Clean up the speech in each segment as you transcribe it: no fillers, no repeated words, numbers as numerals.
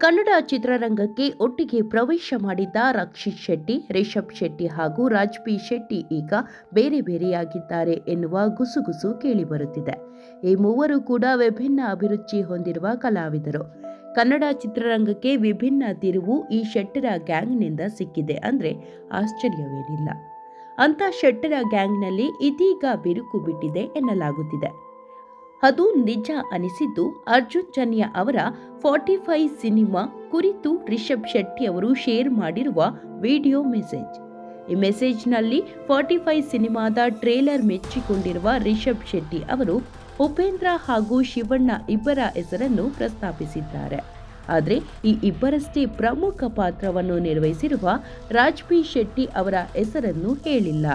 ಕನ್ನಡ ಚಿತ್ರರಂಗಕ್ಕೆ ಒಟ್ಟಿಗೆ ಪ್ರವೇಶ ಮಾಡಿದ್ದ ರಕ್ಷಿತ್ ಶೆಟ್ಟಿ, ರಿಷಬ್ ಶೆಟ್ಟಿ ಹಾಗೂ ರಾಜ್ಬಿ ಶೆಟ್ಟಿ ಈಗ ಬೇರೆ ಬೇರೆಯಾಗಿದ್ದಾರೆ ಎನ್ನುವ ಗುಸುಗುಸು ಕೇಳಿಬರುತ್ತಿದೆ. ಈ ಮೂವರು ಕೂಡ ವಿಭಿನ್ನ ಅಭಿರುಚಿ ಹೊಂದಿರುವ ಕಲಾವಿದರು. ಕನ್ನಡ ಚಿತ್ರರಂಗಕ್ಕೆ ವಿಭಿನ್ನ ತಿರುವು ಈ ಶೆಟ್ಟರ ಗ್ಯಾಂಗ್ನಿಂದ ಸಿಕ್ಕಿದೆ ಅಂದ್ರೆ ಆಶ್ಚರ್ಯವೇನಿಲ್ಲ. ಅಂತ ಶೆಟ್ಟರ ಗ್ಯಾಂಗ್ನಲ್ಲಿ ಇದೀಗ ಬಿರುಕು ಬಿಟ್ಟಿದೆ ಎನ್ನಲಾಗುತ್ತಿದೆ. ಅದು ನಿಜ ಅನಿಸಿದ್ದು ಅರ್ಜುನ್ ಜನ್ಯ ಅವರ 45 ಸಿನಿಮಾ ಕುರಿತು ರಿಷಬ್ ಶೆಟ್ಟಿ ಅವರು ಶೇರ್ ಮಾಡಿರುವ ವಿಡಿಯೋ ಮೆಸೇಜ್. ಈ ಮೆಸೇಜ್ನಲ್ಲಿ 45 ಸಿನಿಮಾದ ಟ್ರೇಲರ್ ಮೆಚ್ಚಿಕೊಂಡಿರುವ ರಿಷಬ್ ಶೆಟ್ಟಿ ಅವರು ಉಪೇಂದ್ರ ಹಾಗೂ ಶಿವಣ್ಣ ಇಬ್ಬರ ಹೆಸರನ್ನು ಪ್ರಸ್ತಾಪಿಸಿದ್ದಾರೆ. ಆದರೆ ಈ ಇಬ್ಬರಷ್ಟೇ ಪ್ರಮುಖ ಪಾತ್ರವನ್ನು ನಿರ್ವಹಿಸಿರುವ ರಾಜ್ಬಿ ಶೆಟ್ಟಿ ಅವರ ಹೆಸರನ್ನು ಹೇಳಿಲ್ಲ.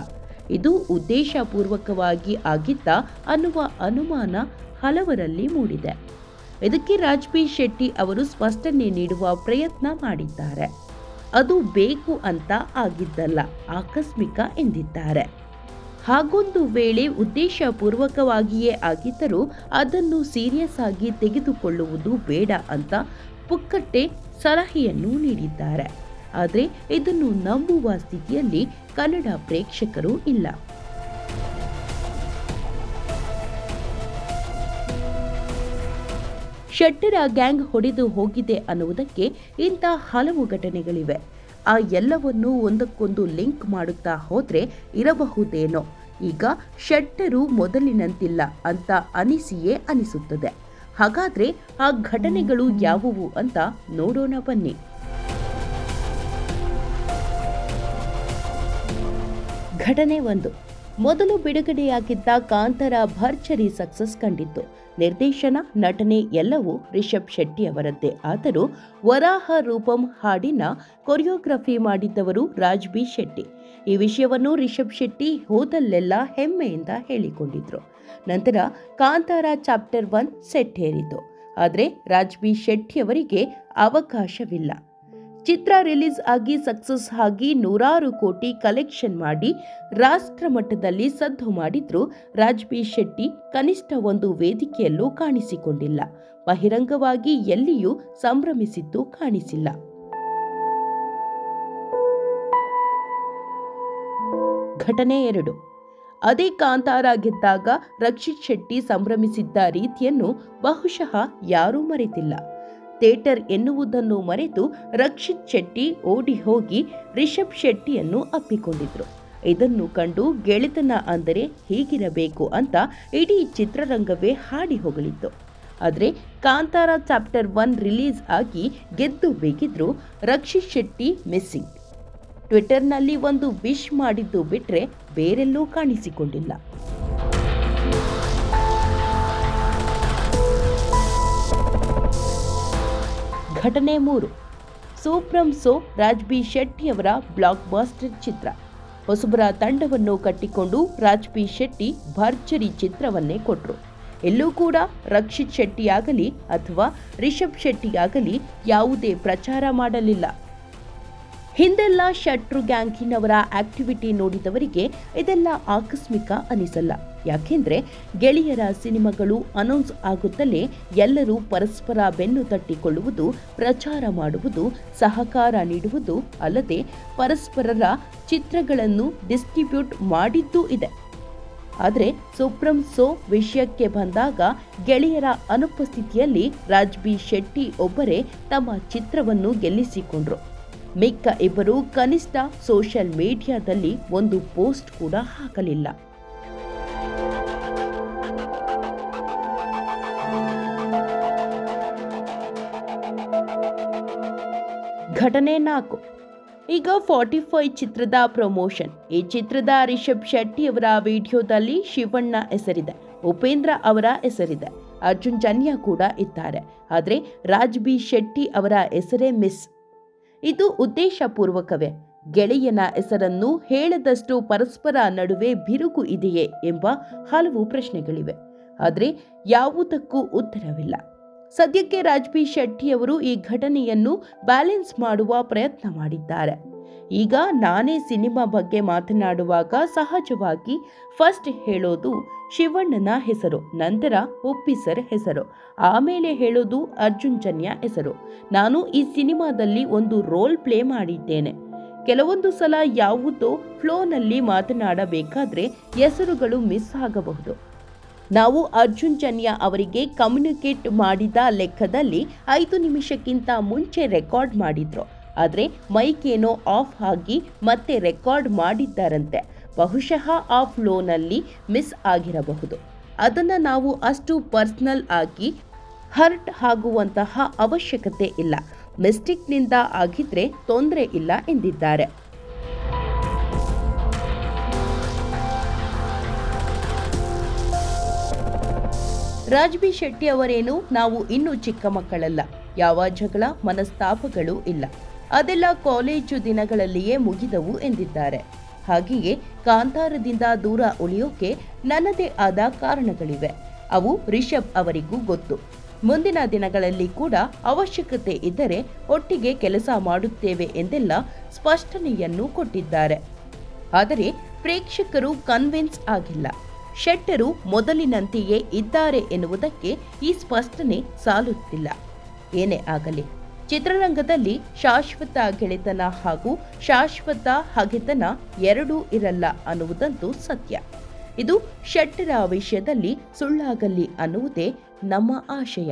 ಇದು ಉದ್ದೇಶಪೂರ್ವಕವಾಗಿ ಆಗಿತ್ತ ಅನ್ನುವ ಅನುಮಾನ ಹಲವರಲ್ಲಿ ಮೂಡಿದೆ. ಇದಕ್ಕೆ ರಾಜ್ಬಿ ಶೆಟ್ಟಿ ಅವರು ಸ್ಪಷ್ಟನೆ ನೀಡುವ ಪ್ರಯತ್ನ ಮಾಡಿದ್ದಾರೆ. ಅದು ಬೇಕು ಅಂತ ಆಗಿದ್ದಲ್ಲ, ಆಕಸ್ಮಿಕ ಎಂದಿದ್ದಾರೆ. ಹಾಗೊಂದು ವೇಳೆ ಉದ್ದೇಶಪೂರ್ವಕವಾಗಿಯೇ ಆಗಿದ್ದರೂ ಅದನ್ನು ಸೀರಿಯಸ್ ಆಗಿ ತೆಗೆದುಕೊಳ್ಳುವುದು ಬೇಡ ಅಂತ ಪುಕ್ಕಟ್ಟೆ ಸಲಹೆಯನ್ನು ನೀಡಿದ್ದಾರೆ. ಆದರೆ ಇದನ್ನು ನಂಬುವ ಸ್ಥಿತಿಯಲ್ಲಿ ಕನ್ನಡ ಪ್ರೇಕ್ಷಕರು ಇಲ್ಲ. ಶೆಟ್ಟರ ಗ್ಯಾಂಗ್ ಹೊಡೆದು ಹೋಗಿದೆ ಅನ್ನುವುದಕ್ಕೆ ಇಂಥ ಹಲವು ಘಟನೆಗಳಿವೆ. ಆ ಎಲ್ಲವನ್ನೂ ಒಂದಕ್ಕೊಂದು ಲಿಂಕ್ ಮಾಡುತ್ತಾ ಹೋದ್ರೆ ಇರಬಹುದೇನೋ. ಈಗ ಶೆಟ್ಟರು ಮೊದಲಿನಂತಿಲ್ಲ ಅಂತ ಅನಿಸುತ್ತದೆ. ಹಾಗಾದ್ರೆ ಆ ಘಟನೆಗಳು ಯಾವುವು ಅಂತ ನೋಡೋಣ ಬನ್ನಿ. ಘಟನೆ 1. ಮೊದಲು ಬಿಡುಗಡೆಯಾಗಿದ್ದ ಕಾಂತಾರ ಭರ್ಜರಿ ಸಕ್ಸಸ್ ಕಂಡಿತ್ತು. ನಿರ್ದೇಶನ, ನಟನೆ ಎಲ್ಲವೂ ರಿಷಬ್ ಶೆಟ್ಟಿ ಅವರದ್ದೇ. ಆದರೂ ವರಾಹ ರೂಪಂ ಹಾಡಿನ ಕೊರಿಯೋಗ್ರಫಿ ಮಾಡಿದ್ದವರು ರಾಜ್ಬಿ ಶೆಟ್ಟಿ. ಈ ವಿಷಯವನ್ನು ರಿಷಬ್ ಶೆಟ್ಟಿ ಹೋದಲ್ಲೆಲ್ಲ ಹೆಮ್ಮೆಯಿಂದ ಹೇಳಿಕೊಂಡಿದ್ರು. ನಂತರ ಕಾಂತಾರ ಚಾಪ್ಟರ್ 1 ಸೆಟ್ ಏರಿತು. ಆದರೆ ರಾಜ್ಬಿ ಶೆಟ್ಟಿ ಅವರಿಗೆ ಅವಕಾಶವಿಲ್ಲ. ಚಿತ್ರ ರಿಲೀಸ್ ಆಗಿ ಸಕ್ಸಸ್ ಆಗಿ 100 ಕೋಟಿ ಕಲೆಕ್ಷನ್ ಮಾಡಿ ರಾಷ್ಟ್ರ ಮಟ್ಟದಲ್ಲಿ ಸದ್ದು ಮಾಡಿದ್ರು ರಾಜ್ಬಿ ಶೆಟ್ಟಿ ಕನಿಷ್ಠ ಒಂದು ವೇದಿಕೆಯಲ್ಲೂ ಕಾಣಿಸಿಕೊಂಡಿಲ್ಲ. ಬಹಿರಂಗವಾಗಿ ಎಲ್ಲಿಯೂ ಸಂಭ್ರಮಿಸಿದ್ದು ಕಾಣಿಸಿಲ್ಲ. ಘಟನೆ 2. ಅದೇ ಕಾಂತಾರ ಗೆದ್ದಾಗ ರಕ್ಷಿತ್ ಶೆಟ್ಟಿ ಸಂಭ್ರಮಿಸಿದ್ದ ರೀತಿಯನ್ನು ಬಹುಶಃ ಯಾರೂ ಮರೆತಿಲ್ಲ. ಥಿಯೇಟರ್ ಎನ್ನುವುದನ್ನು ಮರೆತು ರಕ್ಷಿತ್ ಶೆಟ್ಟಿ ಓಡಿ ಹೋಗಿ ರಿಷಬ್ ಶೆಟ್ಟಿಯನ್ನು ಅಪ್ಪಿಕೊಂಡಿದ್ರು. ಇದನ್ನು ಕಂಡು ಗೆಳೆತನ ಅಂದರೆ ಹೀಗಿರಬೇಕು ಅಂತ ಇಡೀ ಚಿತ್ರರಂಗವೇ ಹಾಡಿ ಹೊಗಳಿತ್ತು. ಆದರೆ ಕಾಂತಾರ ಚಾಪ್ಟರ್ 1 ರಿಲೀಸ್ ಆಗಿ ಗೆದ್ದು ಬೇಗಿದ್ರು ರಕ್ಷಿತ್ ಶೆಟ್ಟಿ ಮಿಸ್ಸಿಂಗ್. ಟ್ವಿಟರ್ನಲ್ಲಿ ಒಂದು ವಿಶ್ ಮಾಡಿದ್ದು ಬಿಟ್ರೆ ಬೇರೆಲ್ಲೂ ಕಾಣಿಸಿಕೊಂಡಿಲ್ಲ. ಘಟನೆ 3. ಸೂಪ್ರಂ ಸೋ ರಾಜ್ಬಿ ಶೆಟ್ಟಿಯವರ ಬ್ಲಾಕ್ ಬಾಸ್ಟರ್ ಚಿತ್ರ. ಹೊಸಬರ ತಂಡವನ್ನು ಕಟ್ಟಿಕೊಂಡು ರಾಜ್ಬಿ ಶೆಟ್ಟಿ ಭರ್ಜರಿ ಚಿತ್ರವನ್ನೇ ಕೊಟ್ಟರು. ಎಲ್ಲೂ ಕೂಡ ರಕ್ಷಿತ್ ಶೆಟ್ಟಿಯಾಗಲಿ ಅಥವಾ ರಿಷಬ್ ಶೆಟ್ಟಿಯಾಗಲಿ ಯಾವುದೇ ಪ್ರಚಾರ ಮಾಡಲಿಲ್ಲ. ಹಿಂದೆಲ್ಲ ಶೆಟ್ರು ಗ್ಯಾಂಗಿನವರ ಆಕ್ಟಿವಿಟಿ ನೋಡಿದವರಿಗೆ ಇದೆಲ್ಲ ಆಕಸ್ಮಿಕ ಅನಿಸಲ್ಲ. ಯಾಕೆಂದ್ರೆ ಗೆಳೆಯರ ಸಿನಿಮಾಗಳು ಅನೌನ್ಸ್ ಆಗುತ್ತಲೇ ಎಲ್ಲರೂ ಪರಸ್ಪರ ಬೆನ್ನು ತಟ್ಟಿಕೊಳ್ಳುವುದು, ಪ್ರಚಾರ ಮಾಡುವುದು, ಸಹಕಾರ ನೀಡುವುದು ಅಲ್ಲದೆ ಪರಸ್ಪರರ ಚಿತ್ರಗಳನ್ನು ಡಿಸ್ಟ್ರಿಬ್ಯೂಟ್ ಮಾಡಿದ್ದೂ ಇದೆ. ಆದರೆ ಸೂಪ್ರಂ ಸೋ ವಿಷಯಕ್ಕೆ ಬಂದಾಗ ಗೆಳೆಯರ ಅನುಪಸ್ಥಿತಿಯಲ್ಲಿ ರಾಜ್ಬಿ ಶೆಟ್ಟಿ ಒಬ್ಬರೇ ತಮ್ಮ ಚಿತ್ರವನ್ನು ಗೆಲ್ಲಿಸಿಕೊಂಡ್ರು. ಮಿಕ್ಕ ಇಬ್ಬರು ಕನಿಷ್ಠ ಸೋಷಿಯಲ್ ಮೀಡಿಯಾದಲ್ಲಿ ಒಂದು ಪೋಸ್ಟ್ ಕೂಡ ಹಾಕಲಿಲ್ಲ. ಘಟನೆ 4. ಈಗ 45 ಚಿತ್ರದ ಪ್ರಮೋಷನ್. ಈ ಚಿತ್ರದ ರಿಷಬ್ ಶೆಟ್ಟಿ ಅವರ ವಿಡಿಯೋದಲ್ಲಿ ಶಿವಣ್ಣ ಹೆಸರಿದೆ, ಉಪೇಂದ್ರ ಅವರ ಹೆಸರಿದೆ, ಅರ್ಜುನ್ ಜನ್ಯ ಕೂಡ ಇದ್ದಾರೆ. ಆದರೆ ರಾಜ್ಬಿ ಶೆಟ್ಟಿ ಅವರ ಹೆಸರೇ ಮಿಸ್. ಇದು ಉದ್ದೇಶಪೂರ್ವಕವೇ? ಗೆಳೆಯನ ಹೆಸರನ್ನು ಹೇಳದಷ್ಟು ಪರಸ್ಪರ ನಡುವೆ ಬಿರುಕು ಇದೆಯೇ ಎಂಬ ಹಲವು ಪ್ರಶ್ನೆಗಳಿವೆ. ಆದರೆ ಯಾವುದಕ್ಕೂ ಉತ್ತರವಿಲ್ಲ. ಸದ್ಯಕ್ಕೆ ರಾಜ್ಬಿ ಶೆಟ್ಟಿ ಅವರು ಈ ಘಟನೆಯನ್ನು ಬ್ಯಾಲೆನ್ಸ್ ಮಾಡುವ ಪ್ರಯತ್ನ ಮಾಡಿದ್ದಾರೆ. ಈಗ ನಾನೇ ಸಿನಿಮಾ ಬಗ್ಗೆ ಮಾತನಾಡುವಾಗ ಸಹಜವಾಗಿ ಫಸ್ಟ್ ಹೇಳೋದು ಶಿವಣ್ಣನ ಹೆಸರು, ನಂತರ ಉಪ್ಪಿ ಸರ್ ಹೆಸರು, ಆಮೇಲೆ ಹೇಳೋದು ಅರ್ಜುನ್ ಜನ್ಯ ಹೆಸರು. ನಾನು ಈ ಸಿನಿಮಾದಲ್ಲಿ ಒಂದು ರೋಲ್ ಪ್ಲೇ ಮಾಡಿದ್ದೇನೆ. ಕೆಲವೊಂದು ಸಲ ಯಾವುದೋ ಫ್ಲೋನಲ್ಲಿ ಮಾತನಾಡಬೇಕಾದ್ರೆ ಹೆಸರುಗಳು ಮಿಸ್ ಆಗಬಹುದು. ನಾವು ಅರ್ಜುನ್ ಜನ್ಯ ಅವರಿಗೆ ಕಮ್ಯುನಿಕೇಟ್ ಮಾಡಿದ ಲೆಕ್ಕದಲ್ಲಿ 5 ನಿಮಿಷಕ್ಕಿಂತ ಮುಂಚೆ ರೆಕಾರ್ಡ್ ಮಾಡಿದ್ರು. ಆದರೆ ಮೈಕ್ ಏನೋ ಆಫ್ ಆಗಿ ಮತ್ತೆ ರೆಕಾರ್ಡ್ ಮಾಡಿದ್ದಾರಂತೆ. ಬಹುಶಃ ಆ ಫ್ಲೋನಲ್ಲಿ ಮಿಸ್ ಆಗಿರಬಹುದು. ಅದನ್ನು ನಾವು ಅಷ್ಟು ಪರ್ಸನಲ್ ಆಗಿ ಹರ್ಟ್ ಆಗುವಂತಹ ಅವಶ್ಯಕತೆ ಇಲ್ಲ. ಮಿಸ್ಟೇಕ್ನಿಂದ ಆಗಿದ್ರೆ ತೊಂದರೆ ಇಲ್ಲ ಎಂದಿದ್ದಾರೆ. ರಾಜ್ಬಿ ಶೆಟ್ಟಿ ಅವರೇನು ನಾವು ಇನ್ನೂ ಚಿಕ್ಕ ಮಕ್ಕಳಲ್ಲ, ಯಾವ ಜಗಳ ಮನಸ್ತಾಪಗಳು ಇಲ್ಲ, ಅದೆಲ್ಲ ಕಾಲೇಜು ದಿನಗಳಲ್ಲಿಯೇ ಮುಗಿದವು ಎಂದಿದ್ದಾರೆ. ಹಾಗೆಯೇ ಕಾಂತಾರದಿಂದ ದೂರ ಉಳಿಯೋಕೆ ನನ್ನದೇ ಆದ ಕಾರಣಗಳಿವೆ. ಅವು ರಿಷಬ್ ಅವರಿಗೂ ಗೊತ್ತು. ಮುಂದಿನ ದಿನಗಳಲ್ಲಿ ಕೂಡ ಅವಶ್ಯಕತೆ ಇದ್ದರೆ ಒಟ್ಟಿಗೆ ಕೆಲಸ ಮಾಡುತ್ತೇವೆ ಎಂದೆಲ್ಲ ಸ್ಪಷ್ಟನೆಯನ್ನು ಕೊಟ್ಟಿದ್ದಾರೆ. ಆದರೆ ಪ್ರೇಕ್ಷಕರು ಕನ್ವಿನ್ಸ್ ಆಗಿಲ್ಲ. ಶೆಟ್ಟರು ಮೊದಲಿನಂತೆಯೇ ಇದ್ದಾರೆ ಎನ್ನುವುದಕ್ಕೆ ಈ ಸ್ಪಷ್ಟನೆ ಸಾಲುತ್ತಿಲ್ಲ. ಏನೇ ಆಗಲಿ, ಚಿತ್ರರಂಗದಲ್ಲಿ ಶಾಶ್ವತ ಗೆಳೆತನ ಹಾಗೂ ಶಾಶ್ವತ ಹಗೆತನ ಎರಡೂ ಇರಲ್ಲ ಅನ್ನುವುದಂತೂ ಸತ್ಯ. ಇದು ಶೆಟ್ಟರ ವಿಷಯದಲ್ಲಿ ಸುಳ್ಳಾಗಲಿ ಅನ್ನುವುದೇ ನಮ್ಮ ಆಶಯ.